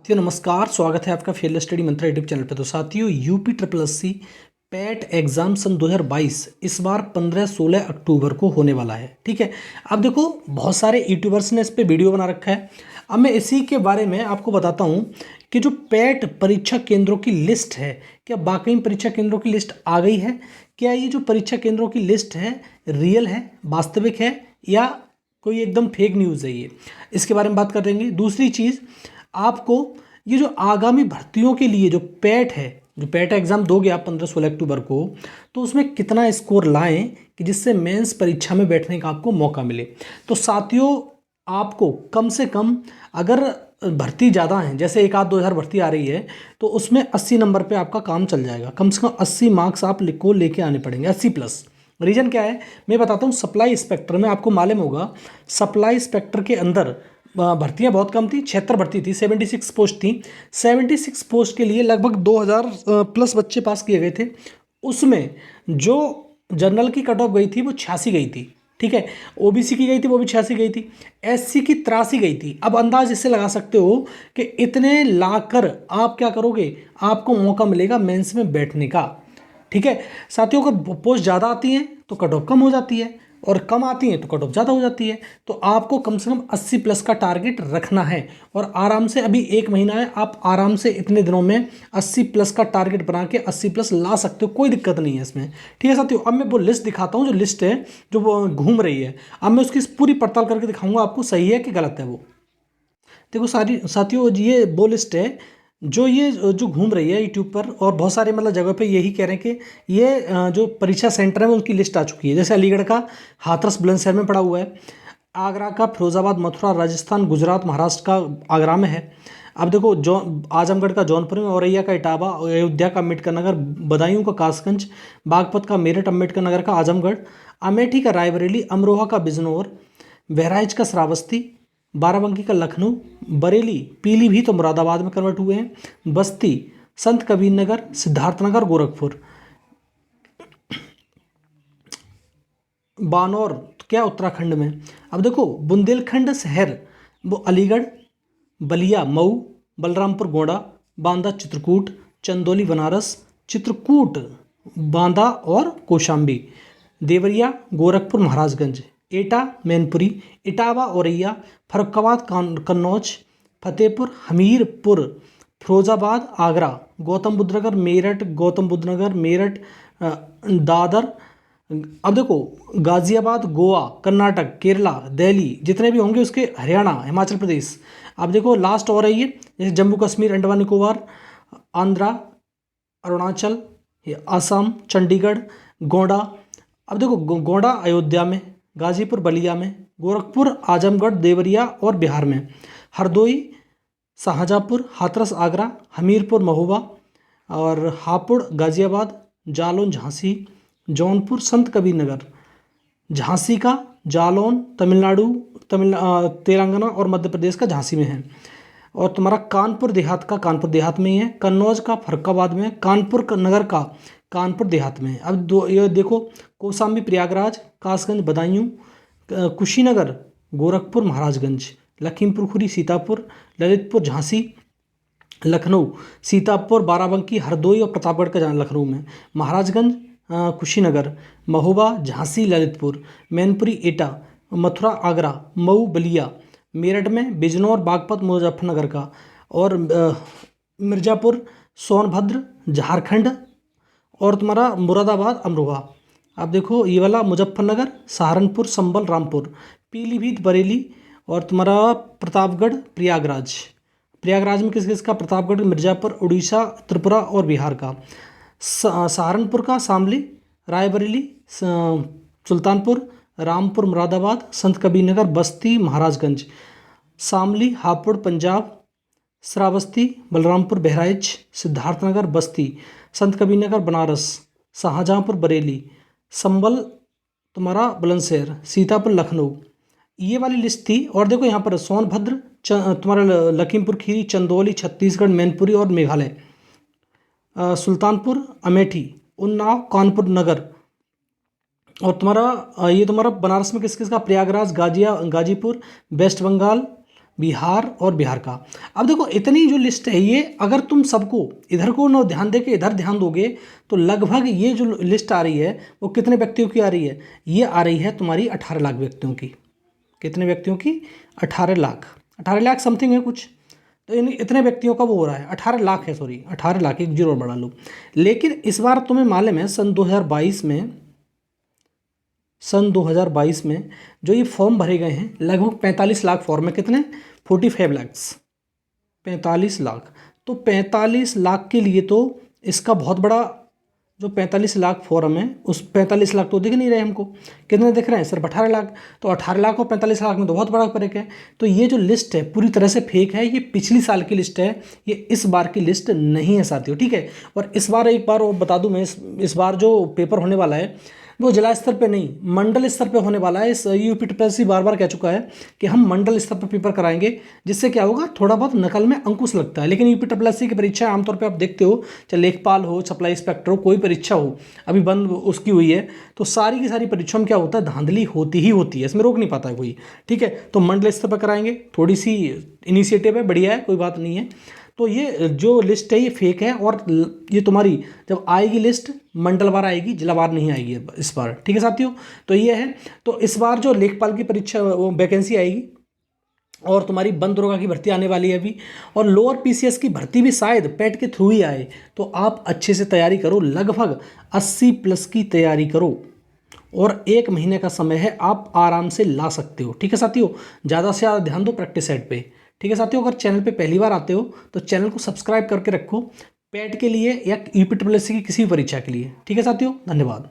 साथियों नमस्कार, स्वागत है आपका Fair Study Mantra YouTube channel पे। तो साथियों UP triple S C PET exam सन 2022 इस बार 15-16 अक्टूबर को होने वाला है। ठीक है, अब देखो बहुत सारे यूट्यूबर्स ने इस पे वीडियो बना रखा है। अब मैं इसी के बारे में आपको बताता हूँ कि जो पैट परीक्षा केंद्रों की लिस्ट है, क्या वाकई में परीक्षा केंद्रों की लिस्ट आ गई है? क्या ये जो परीक्षा केंद्रों की लिस्ट है रियल है, वास्तविक है, या कोई एकदम फेक न्यूज़ है? ये इसके बारे में बात कर देंगे। दूसरी चीज़, आपको ये जो आगामी भर्तियों के लिए जो पैट है, जो पैट एग्ज़ाम दोगे आप 15-16 अक्टूबर को, तो उसमें कितना स्कोर लाएं कि जिससे मेंस परीक्षा में बैठने का आपको मौका मिले। तो साथियों, आपको कम से कम, अगर भर्ती ज़्यादा है, जैसे 1-2 हज़ार भर्ती आ रही है, तो उसमें 80 नंबर पे आपका काम चल जाएगा। कम से कम 80 मार्क्स आप को लेके आने पड़ेंगे, 80+। रीज़न क्या है मैं बताता हूँ। सप्लाई इंस्पेक्टर में आपको मालूम होगा, सप्लाई इंस्पेक्टर के अंदर भर्तियां बहुत कम थी, 76 भर्ती थी, 76 पोस्ट थी। 76 पोस्ट के लिए लगभग 2000 प्लस बच्चे पास किए गए थे। उसमें जो जनरल की कट ऑफ गई थी वो 86 गई थी। ठीक है, ओबीसी की गई थी, वो भी 86 गई थी। एससी की 83 गई थी। अब अंदाज इससे लगा सकते हो कि इतने लाकर आप क्या करोगे, आपको मौका मिलेगा मेंस में बैठने का। ठीक है साथियों, अगर पोस्ट ज़्यादा आती हैं तो कट ऑफ कम हो जाती है, और कम आती हैं तो कट ऑफ ज़्यादा हो जाती है। तो आपको कम से कम 80+ का टारगेट रखना है, और आराम से, अभी 1 महीना है, आप आराम से इतने दिनों में 80+ का टारगेट बना के 80+ ला सकते हो, कोई दिक्कत नहीं है इसमें। ठीक है साथियों, अब मैं वो लिस्ट दिखाता हूँ, जो लिस्ट है जो वो घूम रही है। अब मैं उसकी पूरी पड़ताल करके दिखाऊंगा आपको सही है कि गलत है वो। देखो सारी साथियों, ये वो लिस्ट है जो ये जो घूम रही है यूट्यूब पर, और बहुत सारे मतलब जगह पे यही कह रहे हैं कि ये जो परीक्षा सेंटर है उनकी लिस्ट आ चुकी है। जैसे अलीगढ़ का हाथरस बुलंदशहर में पड़ा हुआ है, आगरा का फिरोजाबाद, मथुरा राजस्थान, गुजरात महाराष्ट्र का आगरा में है। अब देखो, जो आजमगढ़ का जौनपुर में, औरैया का इटावा, अयोध्या का अम्बेडकर नगर, बदायूं का कासगंज, बागपत का मेरठ, अम्बेडकर नगर का आजमगढ़, अमेठी का रायबरेली, अमरोहा का बिजनौर, बहराइच का श्रावस्ती, बाराबंकी का लखनऊ, बरेली, पीलीभीत और मुरादाबाद में कन्वर्ट हुए हैं, बस्ती, संत कबीर नगर, सिद्धार्थनगर, गोरखपुर, बानौर क्या उत्तराखंड में। अब देखो, बुंदेलखंड शहर वो अलीगढ़, बलिया मऊ, बलरामपुर गोंडा, बांदा चित्रकूट, चंदौली बनारस, चित्रकूट बांदा और कौशाम्बी, देवरिया गोरखपुर महाराजगंज, एटा मैनपुरी, इटावा औरैया, फर्रुखाबाद कन्नौज, फतेहपुर हमीरपुर, फिरोजाबाद आगरा, गौतम बुद्ध नगर मेरठ, गौतम बुद्ध नगर मेरठ, दादर। अब देखो, गाजियाबाद गोवा, कर्नाटक, केरला, दिल्ली, जितने भी होंगे उसके, हरियाणा, हिमाचल प्रदेश। अब देखो लास्ट और है ये, जैसे जम्मू कश्मीर, अंडमान निकोबार, आंध्रा, अरुणाचल, ये असम, चंडीगढ़, गोंडा। अब देखो, गोंडा अयोध्या में, गाजीपुर बलिया में, गोरखपुर आजमगढ़ देवरिया और बिहार में, हरदोई शाहजहाँपुर, हाथरस आगरा, हमीरपुर महोबा और हापुड़ गाजियाबाद, जालौन झांसी, जौनपुर संत कबीर नगर, झांसी का जालौन तमिलनाडु, तेलंगाना और मध्य प्रदेश का झांसी में है। और तुम्हारा कानपुर देहात का कानपुर देहात में ही है, कन्नौज का फर्रुखाबाद में, कानपुर नगर का कानपुर देहात में है। अब दो ये देखो, कौशाम्बी प्रयागराज, कासगंज बदायूं, कुशीनगर गोरखपुर महाराजगंज, लखीमपुर खुरी सीतापुर, ललितपुर झांसी, लखनऊ सीतापुर, बाराबंकी, हरदोई और प्रतापगढ़ का जहाँ लखनऊ में, महाराजगंज, कुशीनगर, महोबा, झांसी, ललितपुर, मैनपुरी, एटा, मथुरा आगरा, मऊ बलिया, मेरठ में बिजनौर, बागपत मुजफ्फरनगर का, और मिर्ज़ापुर सोनभद्र झारखंड, और तुम्हारा मुरादाबाद अमरोहा। अब देखो ये वाला मुजफ्फरनगर, सहारनपुर, संबल, रामपुर, पीलीभीत बरेली, और तुम्हारा प्रतापगढ़ प्रयागराज। प्रयागराज में किस किस का, प्रतापगढ़, मिर्ज़ापुर, उड़ीसा, त्रिपुरा और बिहार का, सहारनपुर का शामली, रायबरेली, सुल्तानपुर, रामपुर मुरादाबाद, संत कबीर नगर, बस्ती महाराजगंज, शामली हापुड़ पंजाब, श्रावस्ती बलरामपुर बहराइच, सिद्धार्थनगर बस्ती, संत कबीर नगर बनारस, शाहजहाँपुर बरेली, संबल तुम्हारा बुलंदशहर, सीतापुर लखनऊ। ये वाली लिस्ट थी। और देखो यहाँ पर सोनभद्र, तुम्हारा लखीमपुर खीरी, चंदौली छत्तीसगढ़, मैनपुरी और मेघालय, सुल्तानपुर, अमेठी, उन्नाव, कानपुर नगर, और तुम्हारा ये तुम्हारा बनारस में किस किस का, प्रयागराज, गाजीपुर, वेस्ट बंगाल, बिहार और बिहार का। अब देखो इतनी जो लिस्ट है ये अगर तुम सबको इधर को ना ध्यान दे के इधर ध्यान दोगे तो लगभग ये जो लिस्ट आ रही है वो कितने व्यक्तियों की आ रही है, ये आ रही है तुम्हारी 18 लाख व्यक्तियों की। कितने व्यक्तियों की? 18 लाख। 18 लाख समथिंग है कुछ, तो इन इतने व्यक्तियों का वो हो रहा है। 18 लाख है, सॉरी 18 लाख, एक जीरो बढ़ा लो। लेकिन इस बार तुम्हें मालूम है सन 2022 में जो ये फॉर्म भरे गए हैं लगभग 45 लाख फॉर्म है। कितने? 45 लैक्स, 45 लाख। तो 45 लाख के लिए तो इसका बहुत बड़ा जो 45 लाख फॉर्म है उस 45 लाख तो दिख नहीं रहे हमको। कितने दिख रहे हैं? सिर्फ 18 लाख। तो 18 लाख और 45 लाख में तो बहुत बड़ा फर्क है। तो ये जो लिस्ट है पूरी तरह से फेक है, ये पिछली साल की लिस्ट है, ये इस बार की लिस्ट नहीं है साथियों, ठीक है। और इस बार एक बार और बता दूं मैं, इस बार जो पेपर होने वाला है वो जिला स्तर पे नहीं मंडल स्तर पे होने वाला है। इस यूपी ट्रिपल बार बार कह चुका है कि हम मंडल स्तर पर पेपर कराएंगे, जिससे क्या होगा, थोड़ा बहुत नकल में अंकुश लगता है। लेकिन यूपी ट्रिपल की परीक्षा आमतौर पे आप देखते हो, चाहे लेखपाल हो, सप्लाई इंस्पेक्टर हो, कोई परीक्षा हो अभी बंद उसकी हुई है, तो सारी की सारी परीक्षा में क्या होता है, धांधली होती ही होती है, इसमें रोक नहीं पाता है कोई, ठीक है। तो मंडल स्तर पर कराएंगे, थोड़ी सी इनिशिएटिव है, बढ़िया है, कोई बात नहीं है। तो ये जो लिस्ट है ये फेक है, और ये तुम्हारी जब आएगी लिस्ट मंडलवार आएगी, जिलावार नहीं आएगी इस बार, ठीक है साथियों। तो ये है, तो इस बार जो लेखपाल की परीक्षा वो वैकेंसी आएगी, और तुम्हारी वन दरोगा की भर्ती आने वाली है अभी, और लोअर पीसीएस की भर्ती भी शायद पेट के थ्रू ही आए। तो आप अच्छे से तैयारी करो, लगभग 80 प्लस की तैयारी करो, और 1 महीने का समय है, आप आराम से ला सकते हो, ठीक है साथियों। ज़्यादा से ज़्यादा ध्यान दो प्रैक्टिस सेट पे, ठीक है साथियों। अगर चैनल पे पहली बार आते हो तो चैनल को सब्सक्राइब करके रखो, पेट के लिए या यूपी ट्रिपल एस सी की किसी भी परीक्षा के लिए, ठीक है साथियों। धन्यवाद।